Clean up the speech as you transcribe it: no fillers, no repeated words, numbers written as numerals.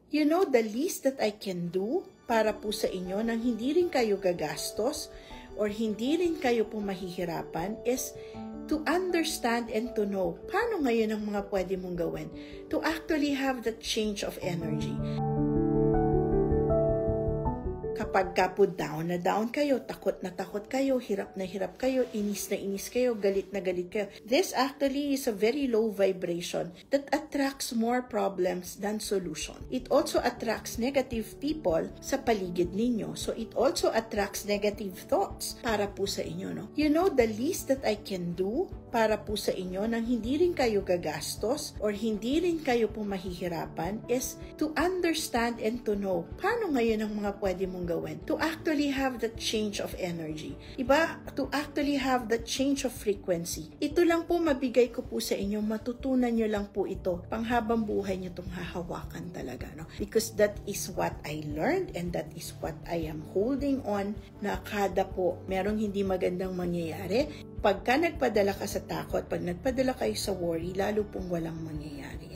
You know, the least that I can do para po sa inyo nang hindi rin kayo gagastos or hindi rin kayo po mahihirapan is to understand and to know paano ngayon ang mga pwede mong gawin to actually have that change of energy. Kapag ka po down na down kayo, takot na takot kayo, hirap na hirap kayo, inis na inis kayo, galit na galit kayo, this actually is a very low vibration that attracts more problems than solution. It also attracts negative people sa paligid ninyo. So it also attracts negative thoughts para po sa inyo. No? You know, the least that I can do para po sa inyo nang hindi rin kayo gagastos or hindi rin kayo po mahihirapan is to understand and to know paano ngayon ang mga pwede mong gawin to actually have that change of energy. Iba, to actually have that change of frequency. Ito lang po mabigay ko po sa inyo, matutunan nyo lang po ito. Panghabang buhay nyo itong hahawakan talaga. No? Because that is what I learned and that is what I am holding on na kada po merong hindi magandang mangyayari. Pagka nagpadala ka sa takot, pag nagpadala kayo sa worry, lalo pong walang mangyayari.